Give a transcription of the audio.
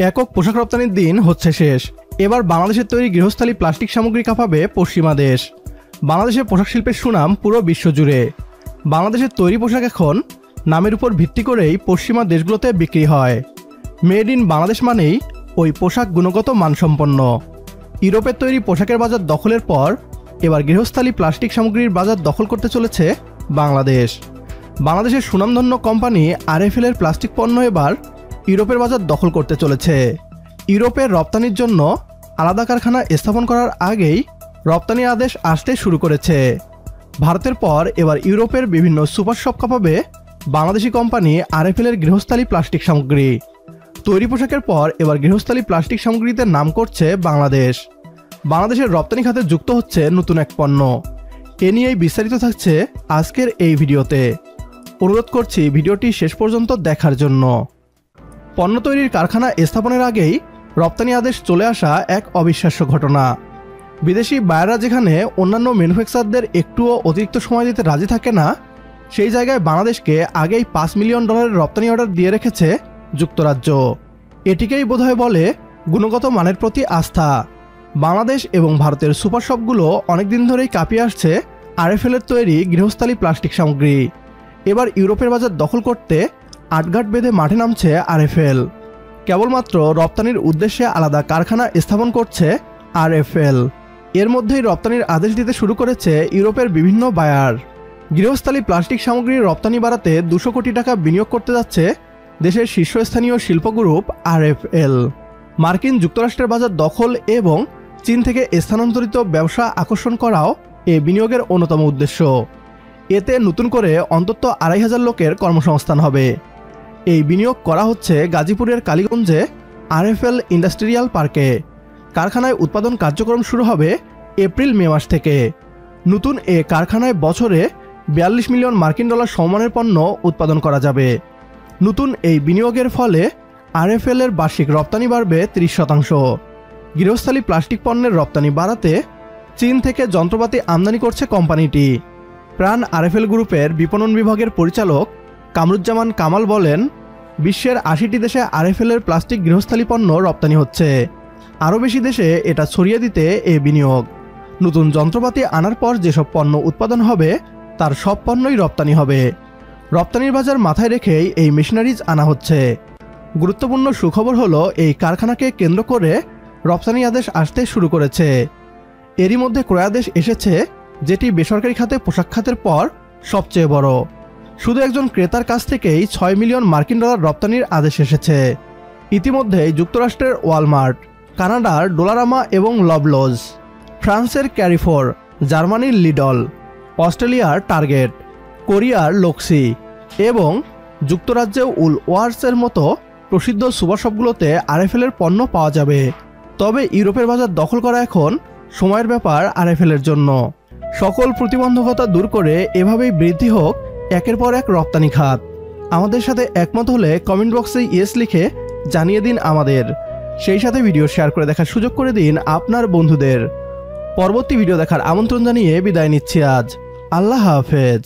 একক পোশাক রপ্তানির দিন হচ্ছে শেষ। এবার বাংলাদেশের তৈরি গৃহস্থালী প্লাস্টিক সামগ্রী কাঁপাবে পশ্চিমা দেশ। বাংলাদেশের পোশাক শিল্পের সুনাম পুরো বিশ্বজুড়ে। বাংলাদেশের তৈরি পোশাক এখন নামের উপর ভিত্তি করেই পশ্চিমা দেশগুলোতে বিক্রি হয়। মেড ইন বাংলাদেশ মানেই ওই পোশাক গুণগত মানসম্পন্ন। ইউরোপের তৈরি পোশাকের বাজার দখলের পর এবার গৃহস্থালী প্লাস্টিক সামগ্রীর বাজার দখল করতে চলেছে বাংলাদেশ। বাংলাদেশের সুনামধন্য কোম্পানি আরএফএল এর প্লাস্টিক পণ্য এবার ইউরোপের বাজার দখল করতে চলেছে। ইউরোপের রপ্তানির জন্য আলাদা কারখানা স্থাপন করার আগেই রপ্তানি আদেশ আসতে শুরু করেছে। ভারতের পর এবার ইউরোপের বিভিন্ন সুপার শপ কাঁপাবে বাংলাদেশি কোম্পানি আরএফএল এর গৃহস্থালী প্লাস্টিক সামগ্রী। তৈরি পোশাকের পর এবার গৃহস্থালী প্লাস্টিক সামগ্রীতে নাম করছে বাংলাদেশ। বাংলাদেশের রপ্তানি খাতে যুক্ত হচ্ছে নতুন এক পণ্য। এ নিয়েই বিস্তারিত থাকছে আজকের এই ভিডিওতে। অনুরোধ করছি ভিডিওটি শেষ পর্যন্ত দেখার জন্য। পণ্য তৈরির কারখানা স্থাপনের আগেই রপ্তানি আদেশ চলে আসা এক অবিশ্বাস্য ঘটনা। বিদেশি বায়াররা যেখানে অন্যান্য ম্যানুফ্যাকচারদের একটুও অতিরিক্ত সময় দিতে রাজি থাকে না, সেই জায়গায় বাংলাদেশকে আগেই $5 মিলিয়ন রপ্তানি অর্ডার দিয়ে রেখেছে যুক্তরাজ্য। এটিকেই বোধহয় বলে গুণগত মানের প্রতি আস্থা। বাংলাদেশ এবং ভারতের সুপার শপগুলো অনেকদিন ধরেই কাঁপিয়ে আসছে আরএফএল এর তৈরি গৃহস্থালী প্লাস্টিক সামগ্রী। এবার ইউরোপের বাজার দখল করতে আটঘাট বেঁধে মাঠে নামছে আরএফএল। কেবলমাত্র রপ্তানির উদ্দেশ্যে আলাদা কারখানা স্থাপন করছে আরএফএল। এর মধ্যেই রপ্তানির আদেশ দিতে শুরু করেছে ইউরোপের বিভিন্ন বায়ার। গৃহস্থালী প্লাস্টিক সামগ্রীর রপ্তানি বাড়াতে 200 কোটি টাকা বিনিয়োগ করতে যাচ্ছে দেশের শীর্ষস্থানীয় শিল্প গ্রুপ আরএফএল। মার্কিন যুক্তরাষ্ট্রের বাজার দখল এবং চীন থেকে স্থানান্তরিত ব্যবসা আকর্ষণ করাও এ বিনিয়োগের অন্যতম উদ্দেশ্য। এতে নতুন করে অন্তত 2500 লোকের কর্মসংস্থান হবে। এই বিনিয়োগ করা হচ্ছে গাজীপুরের কালীগঞ্জে আরএফএল ইন্ডাস্ট্রিয়াল পার্কে। কারখানায় উৎপাদন কার্যক্রম শুরু হবে এপ্রিল-মে মাস থেকে। নতুন এ কারখানায় বছরে $42 মিলিয়ন সমমানের পণ্য উৎপাদন করা যাবে। নতুন এই বিনিয়োগের ফলে আরএফএল এর বার্ষিক রপ্তানি বাড়বে 30%। গৃহস্থালী প্লাস্টিক পণ্যের রপ্তানি বাড়াতে চীন থেকে যন্ত্রপাতি আমদানি করছে কোম্পানিটি। প্রাণ আরএফএল গ্রুপের বিপণন বিভাগের পরিচালক কামরুজ্জামান কামাল বলেন, বিশ্বের 80টি দেশে আরএফএল এর প্লাস্টিক গৃহস্থালী পণ্য রপ্তানি হচ্ছে। আরও বেশি দেশে এটা ছড়িয়ে দিতে এ বিনিয়োগ। নতুন যন্ত্রপাতি আনার পর যেসব পণ্য উৎপাদন হবে তার সব পণ্যই রপ্তানি হবে। রপ্তানির বাজার মাথায় রেখেই এই মেশিনারিজ আনা হচ্ছে। গুরুত্বপূর্ণ সুখবর হলো এই কারখানাকে কেন্দ্র করে রপ্তানি আদেশ আসতে শুরু করেছে। এরই মধ্যে ক্রয়াদেশ এসেছে, যেটি বেসরকারি খাতে পোশাক খাতের পর সবচেয়ে বড়। শুধু একজন ক্রেতার কাছ থেকেই $6 মিলিয়ন রপ্তানির আদেশ এসেছে। ইতিমধ্যেই যুক্তরাষ্ট্রের ওয়ালমার্ট, কানাডার ডোলারামা এবং লবলজ, ফ্রান্সের ক্যারিফোর, জার্মানির লিডল, অস্ট্রেলিয়ার টার্গেট, কোরিয়ার লোক্সি এবং যুক্তরাজ্যেও উল ওয়ার্সের মতো প্রসিদ্ধ সুপার শপগুলোতে আরএফএল এর পণ্য পাওয়া যাবে। তবে ইউরোপের বাজার দখল করা এখন সময়ের ব্যাপার আরএফএল এর জন্য। সকল প্রতিবন্ধকতা দূর করে এভাবেই বৃদ্ধি হোক একের পর এক রপ্তানি খাত। আমাদের সাথে একমত হলে কমেন্ট বক্সে ইয়েস লিখে জানিয়ে দিন আমাদের। সেই সাথে ভিডিও শেয়ার করে দেখার সুযোগ করে দিন আপনার বন্ধুদের। পরবর্তী ভিডিও দেখার আমন্ত্রণ জানিয়ে বিদায় নিচ্ছি আজ। আল্লাহ হাফেজ।